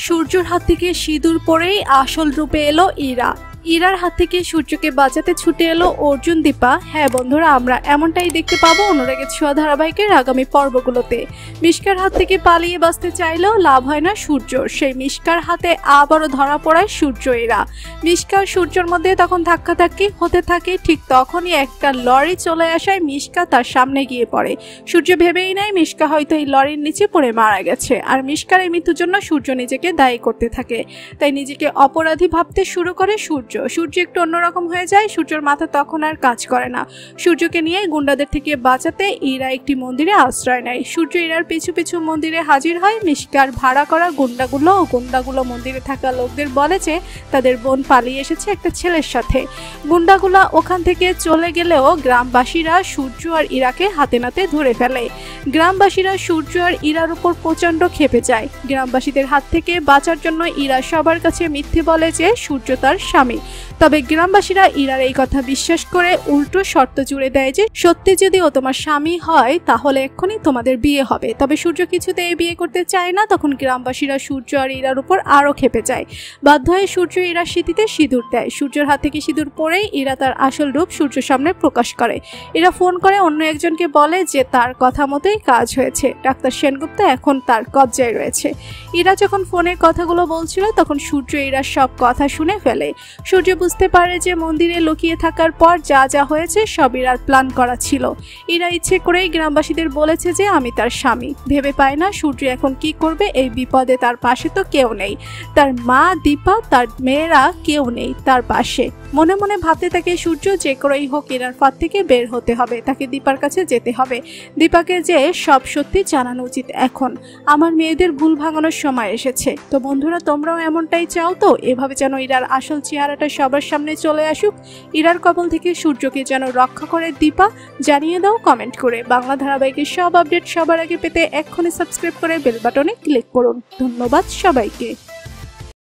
সূর্যর হাত থেকে সিঁদুর পরেই আসল রূপে এলো ইরা। ইরার হাত থেকে সূর্যকে বাঁচাতে ছুটে এলো অর্জুন দীপা। হ্যাঁ বন্ধুরা, আমরা এমনটাই দেখতে পাবো অনুরাগের ছোঁয়া ধারাবাহিকের আগামী পর্বগুলোতে। মিশকার হাত থেকে পালিয়ে বাঁচতে চাইলেও লাভ হয় না সূর্যর। সেই মিশকার হাতে আবারও ধরা পড়ায় সূর্য ইরা। মিশকার সূর্যর মধ্যে তখন ধাক্কাধাক্কি হতে থাকে। ঠিক তখনই একটা লরি চলে আসায় মিশকা তার সামনে গিয়ে পড়ে। সূর্য ভেবেই নেয় মিশকা হয়তো এই লরির নিচে পড়ে মারা গেছে। আর মিশকার এই মৃত্যুর জন্য সূর্য নিজেকে দায়ী করতে থাকে। তাই নিজেকে অপরাধী ভাবতে শুরু করে সূর্য। সূর্য একটু অন্যরকম হয়ে যায়। সূর্যর মাথা তখন আর কাজ করে না। সূর্যকে নিয়ে গুন্ডাদের থেকে বাঁচাতে ইরা একটি মন্দিরে আশ্রয় নেয়। সূর্য ইরার পিছু পিছু মন্দিরে হাজির হয়। মিশকার ভাড়া করা গুন্ডাগুলো মন্দিরে থাকা লোকদের বলে যে তাদের বোন পালিয়ে এসেছে একটা ছেলের সাথে। গুন্ডাগুলা ওখান থেকে চলে গেলেও গ্রামবাসীরা সূর্য আর ইরাকে হাতে নাতে ধরে ফেলে। গ্রামবাসীরা সূর্য আর ইরার উপর প্রচন্ড ক্ষেপে যায়। গ্রামবাসীদের হাত থেকে বাঁচার জন্য ইরা সবার কাছে মিথ্যে বলে যে সূর্য তার স্বামী। তবে গ্রামবাসীরা ইরার এই কথা বিশ্বাস করে উল্টো শর্ত জুড়ে দেয় যে সত্যি যদি ও তোমার স্বামী হয় তাহলে এক্ষুনি তোমাদের বিয়ে হবে। তবে সূর্য কিছুতেই বিয়ে করতে চায় না। তখন গ্রামবাসীরা সূর্য আর ইরার উপর আরো ক্ষেপে যায়। বাধ্য হয়ে সূর্য ইরার সিঁথিতে সিঁদুর দেয়। সূর্যের হাত থেকে সিঁদুর পরেই ইরা তার আসল রূপ সূর্যের সামনে প্রকাশ করে। ইরা ফোন করে অন্য একজনকে বলে যে তার কথা মতোই কাজ হয়েছে। ডাক্তার সেনগুপ্ত এখন তার কবজায় রয়েছে। ইরা যখন ফোনে কথাগুলো বলছিল তখন সূর্য ইরার সব কথা শুনে ফেলে। সূর্য বুঝতে পারে যে মন্দিরে লুকিয়ে থাকার পর যা যা হয়েছে সব ইরার প্ল্যান করা ছিল। ইরা ইচ্ছে করেই গ্রামবাসীদের বলেছে যে আমি তার স্বামী। ভেবে পায় না সূর্য এখন কি করবে। এই বিপদে তার পাশে তো কেউ নেই। তার মা দীপা, তার মেয়েরা কেউ নেই তার পাশে। মনে মনে ভাবতে থাকে সূর্য যে করেই হোক ইরার ফাঁদ থেকে বের হতে হবে। তাকে দীপার কাছে যেতে হবে। দীপাকে যে সব সত্যি জানানো উচিত। এখন আমার মেয়েদের ভুল ভাঙানোর সময় এসেছে। তো বন্ধুরা, তোমরাও এমনটাই চাও তো? এভাবে যেন ইরার আসল চেহারাটা সবার সামনে চলে আসুক। ইরার কবল থেকে সূর্যকে যেন রক্ষা করে দীপা। জানিয়ে দাও কমেন্ট করে। বাংলা ধারাবাহিকের সব আপডেট সবার আগে পেতে এক্ষুনি সাবস্ক্রাইব করে বেল বাটনে ক্লিক করুন। ধন্যবাদ সবাইকে।